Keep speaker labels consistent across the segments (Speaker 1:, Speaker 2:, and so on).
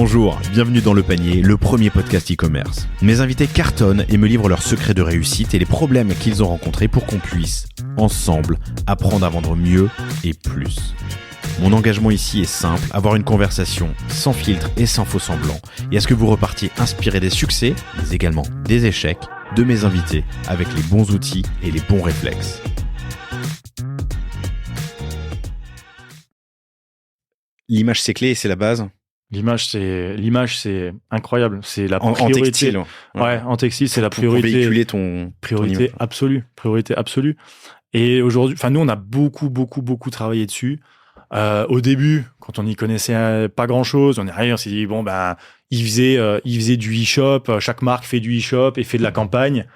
Speaker 1: Bonjour, bienvenue dans Le Panier, le premier podcast e-commerce. Mes invités cartonnent et me livrent leurs secrets de réussite et les problèmes qu'ils ont rencontrés pour qu'on puisse, ensemble, apprendre à vendre mieux et plus. Mon engagement ici est simple, avoir une conversation sans filtre et sans faux semblants, et à ce que vous repartiez inspiré des succès, mais également des échecs, de mes invités, avec les bons outils et les bons réflexes. L'image c'est clé et c'est la base.
Speaker 2: L'image, c'est incroyable. C'est la priorité.
Speaker 1: En textile.
Speaker 2: Ouais, en textile, c'est la priorité.
Speaker 1: Pour véhiculer ton
Speaker 2: priorité absolue. Priorité absolue. Et aujourd'hui, nous, on a beaucoup travaillé dessus. Au début, quand on n'y connaissait pas grand-chose, on est arrivé, on s'est dit il faisait du e-shop. Chaque marque fait du e-shop et fait de la campagne.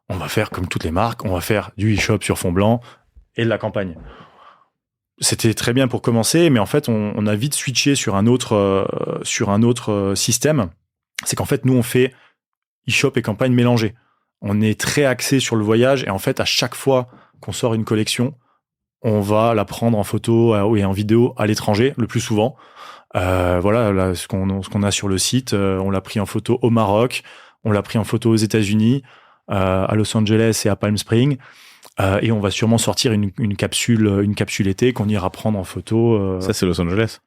Speaker 2: On va faire comme toutes les marques. On va faire du e-shop sur fond blanc et de la campagne. C'était très bien pour commencer, mais en fait, on a vite switché sur un autre système. C'est qu'en fait, nous, on fait e-shop et campagne mélangée. On est très axé sur le voyage, et en fait, à chaque fois qu'on sort une collection, on va la prendre en photo et en vidéo à l'étranger, le plus souvent. Voilà, là, ce qu'on a sur le site, on l'a pris en photo au Maroc, on l'a pris en photo aux États-Unis, à Los Angeles et à Palm Springs. Et on va sûrement sortir une capsule été qu'on ira prendre en photo.
Speaker 1: Ça, c'est Los Angeles.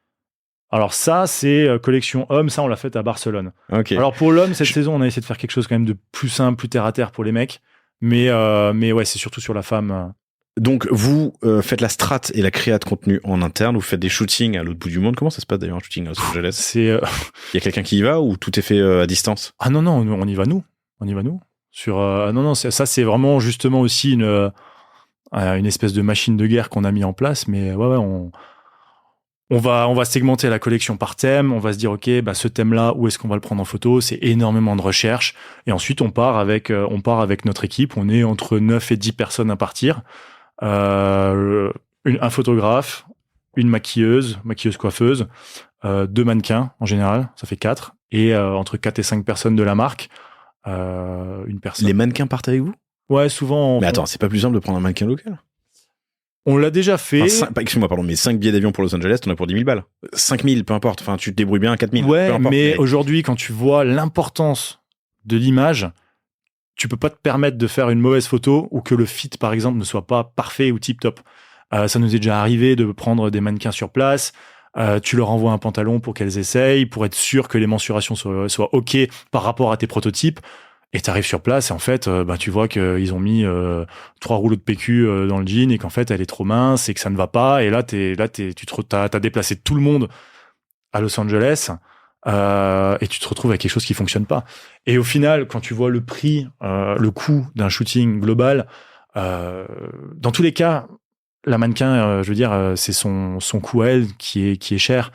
Speaker 2: Alors ça, c'est collection homme. Ça, on l'a fait à Barcelone.
Speaker 1: Okay.
Speaker 2: Alors pour l'homme, cette saison, on a essayé de faire quelque chose quand même de plus simple, plus terre à terre pour les mecs. Mais ouais, c'est surtout sur la femme.
Speaker 1: Donc vous faites la strat et la créa de contenu en interne. Vous faites des shootings à l'autre bout du monde. Comment ça se passe d'ailleurs un shooting à Los Angeles? Il y a quelqu'un qui y va ou tout est fait à distance?
Speaker 2: Ah non, on y va nous. Non, ça c'est vraiment justement aussi une espèce de machine de guerre qu'on a mis en place, mais ouais, on va segmenter la collection par thème, on va se dire ok, ce thème-là, où est-ce qu'on va le prendre en photo? C'est énormément de recherche, et ensuite on part avec notre équipe, on est entre 9 et 10 personnes à partir, un photographe, une maquilleuse coiffeuse, 2 mannequins en général, ça fait 4, et entre 4 et 5 personnes de la marque. Une personne.
Speaker 1: Les mannequins partent avec vous?
Speaker 2: Ouais, souvent.
Speaker 1: Mais attends, c'est pas plus simple de prendre un mannequin local?
Speaker 2: On l'a déjà fait.
Speaker 1: Excuse-moi, pardon, mais 5 billets d'avion pour Los Angeles, t'en as pour 10 000 balles. 5 000, peu importe. Enfin, tu te débrouilles bien à 4 000.
Speaker 2: Ouais,
Speaker 1: peu importe,
Speaker 2: mais aujourd'hui, quand tu vois l'importance de l'image, tu peux pas te permettre de faire une mauvaise photo ou que le fit, par exemple, ne soit pas parfait ou tip-top. Ça nous est déjà arrivé de prendre des mannequins sur place. Tu leur envoies un pantalon pour qu'elles essayent, pour être sûr que les mensurations soient OK par rapport à tes prototypes. Et t'arrives sur place et en fait, tu vois qu'ils ont mis 3 rouleaux de PQ dans le jean et qu'en fait, elle est trop mince et que ça ne va pas. Et là, t'as déplacé tout le monde à Los Angeles et tu te retrouves avec quelque chose qui fonctionne pas. Et au final, quand tu vois le prix, le coût d'un shooting global, dans tous les cas, la mannequin, je veux dire, c'est son coût à elle qui est cher.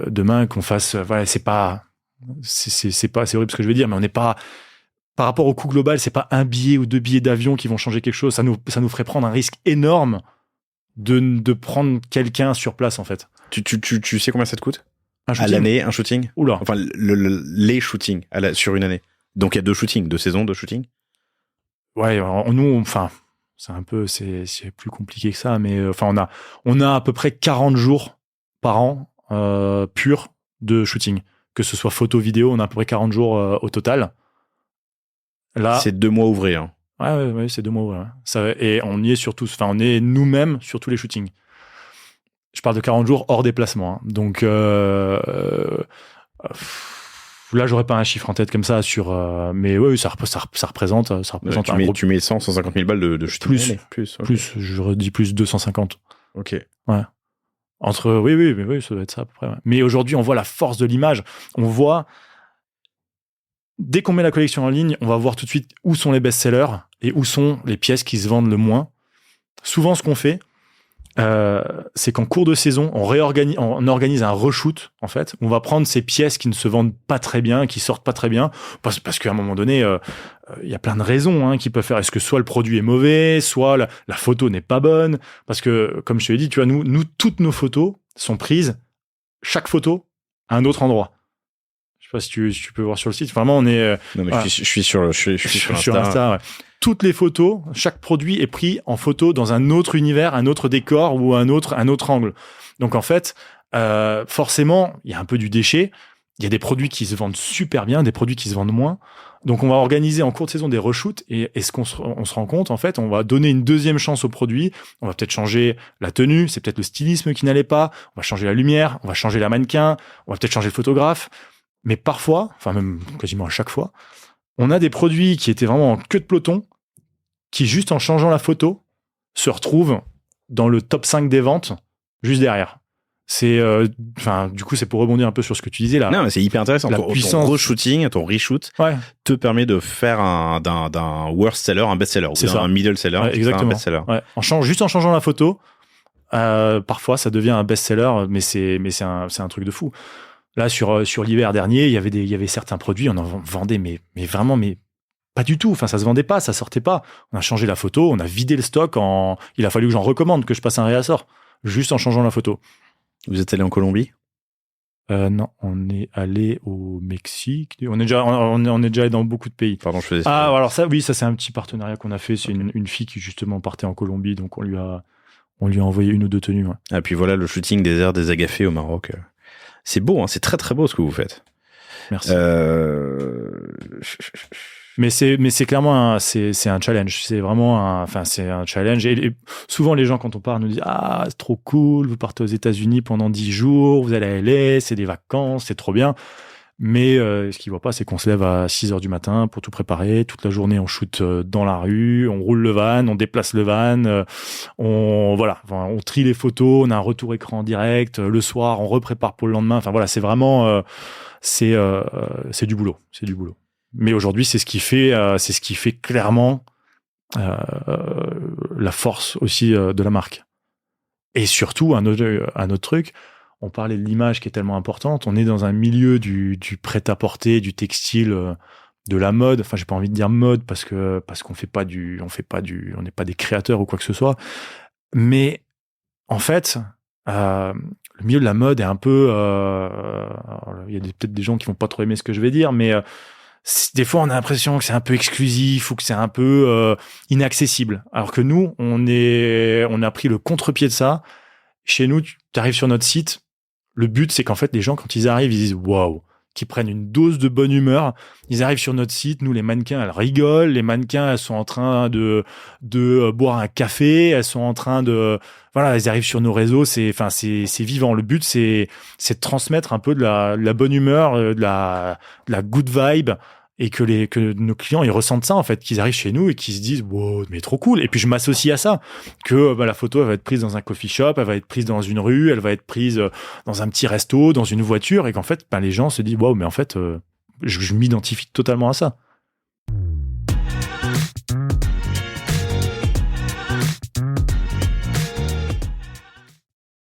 Speaker 2: Demain, qu'on fasse, voilà, c'est horrible ce que je veux dire, mais on n'est pas, par rapport au coût global, c'est pas un billet ou 2 billets d'avion qui vont changer quelque chose. Ça nous ferait prendre un risque énorme de prendre quelqu'un sur place, en fait.
Speaker 1: Tu sais combien ça te coûte?
Speaker 2: À
Speaker 1: l'année, un shooting?
Speaker 2: Oula.
Speaker 1: Enfin, les shootings sur une année. Donc, il y a 2 shootings, 2 saisons, 2 shootings? Ouais,
Speaker 2: c'est plus compliqué que ça, mais on a à peu près 40 jours par an purs de shooting. Que ce soit photo, vidéo, on a à peu près 40 jours au total. Là,
Speaker 1: c'est 2 mois ouvrés. Hein.
Speaker 2: Ouais, c'est 2 mois ouvrés. Ça, et on y est sur tous. Enfin, on est nous-mêmes sur tous les shootings. Je parle de 40 jours hors déplacement. Hein. Donc là, j'aurais pas un chiffre en tête comme ça mais oui, ça représente un gros...
Speaker 1: Tu mets 150 000 balles de shooting.
Speaker 2: Plus, je redis plus 250.
Speaker 1: Ok.
Speaker 2: Ouais. Oui, ça doit être ça à peu près. Ouais. Mais aujourd'hui, on voit la force de l'image. On voit... Dès qu'on met la collection en ligne, on va voir tout de suite où sont les best-sellers et où sont les pièces qui se vendent le moins. Souvent, ce qu'on fait, c'est qu'en cours de saison, on organise un reshoot, en fait. On va prendre ces pièces qui ne se vendent pas très bien, qui sortent pas très bien, parce qu'à un moment donné, il y a plein de raisons qui peuvent faire. Est-ce que soit le produit est mauvais, soit la photo n'est pas bonne, parce que, comme je te l'ai dit, tu vois, nous, toutes nos photos sont prises, chaque photo, à un autre endroit. Je sais pas si tu peux voir sur le site. Vraiment, on est.
Speaker 1: Non, mais voilà. je suis sur
Speaker 2: Insta. Ouais. Toutes les photos, chaque produit est pris en photo dans un autre univers, un autre décor ou un autre angle. Donc en fait, forcément, il y a un peu du déchet. il y a des produits qui se vendent super bien, des produits qui se vendent moins. Donc, on va organiser en cours de saison des reshoots et ce qu'on on se rend compte, en fait, on va donner une deuxième chance au produit. On va peut-être changer la tenue, c'est peut-être le stylisme qui n'allait pas. On va changer la lumière, on va changer la mannequin, on va peut-être changer le photographe. Mais parfois, enfin même quasiment à chaque fois, on a des produits qui étaient vraiment en queue de peloton, qui juste en changeant la photo, se retrouvent dans le top 5 des ventes, juste derrière. C'est, du coup, c'est pour rebondir un peu sur ce que tu disais là.
Speaker 1: Non, mais c'est hyper intéressant.
Speaker 2: La puissance.
Speaker 1: Ton re-shooting, ton reshoot te permet de faire d'un worst seller un best seller, ou d'un middle seller,
Speaker 2: exactement.
Speaker 1: Un best seller.
Speaker 2: Ouais. Juste en changeant la photo, parfois ça devient un best seller, mais c'est un truc de fou. Là, sur l'hiver dernier, il y avait certains produits, on en vendait, mais vraiment, pas du tout. Enfin, ça se vendait pas, ça sortait pas. On a changé la photo, on a vidé le stock il a fallu que j'en recommande, que je passe un réassort. Juste en changeant la photo.
Speaker 1: Vous êtes allé en Colombie?
Speaker 2: Non, on est allé au Mexique. On est déjà allé dans beaucoup de pays.
Speaker 1: Pardon, je faisais
Speaker 2: alors ça, oui, ça c'est un petit partenariat qu'on a fait. C'est une fille qui justement partait en Colombie, donc on lui a envoyé 1 ou 2 tenues. Ouais.
Speaker 1: Ah, puis voilà le shooting des Airs des Agafés au Maroc. C'est beau, hein, c'est très très beau ce que vous faites.
Speaker 2: Merci. Mais c'est clairement c'est un challenge. C'est vraiment c'est un challenge. Et souvent, les gens, quand on part, nous disent, ah, c'est trop cool, vous partez aux États-Unis pendant 10 jours, vous allez à LA, c'est des vacances, c'est trop bien. Mais ce qu'ils voient pas, c'est qu'on se lève à 6h du matin pour tout préparer. Toute la journée, on shoot dans la rue, on roule le van, on déplace le van, on trie les photos, on a un retour écran en direct. Le soir, on reprépare pour le lendemain. Enfin voilà, c'est vraiment c'est du boulot. C'est du boulot. Mais aujourd'hui, c'est ce qui fait clairement la force aussi de la marque. Et surtout, un autre truc, on parlait de l'image qui est tellement importante. On est dans un milieu du prêt-à-porter, du textile, de la mode. Enfin, j'ai pas envie de dire mode parce qu'on on n'est pas des créateurs ou quoi que ce soit. Mais en fait, le milieu de la mode est un peu, il y a peut-être des gens qui vont pas trop aimer ce que je vais dire, mais des fois, on a l'impression que c'est un peu exclusif ou que c'est un peu inaccessible. Alors que nous, on a pris le contre-pied de ça. Chez nous, tu arrives sur notre site. Le but, c'est qu'en fait, les gens, quand ils arrivent, ils disent waouh, qu'ils prennent une dose de bonne humeur. Ils arrivent sur notre site. Nous, les mannequins, elles rigolent. Les mannequins, elles sont en train de boire un café. Elles sont en train elles arrivent sur nos réseaux. C'est vivant. Le but, c'est de transmettre un peu de la bonne humeur, de la good vibe. Et que nos clients, ils ressentent ça, en fait, qu'ils arrivent chez nous et qu'ils se disent, wow, mais trop cool. Et puis, je m'associe à ça. Que, la photo, elle va être prise dans un coffee shop, elle va être prise dans une rue, elle va être prise dans un petit resto, dans une voiture. Et qu'en fait, les gens se disent, wow, mais en fait, je m'identifie totalement à ça.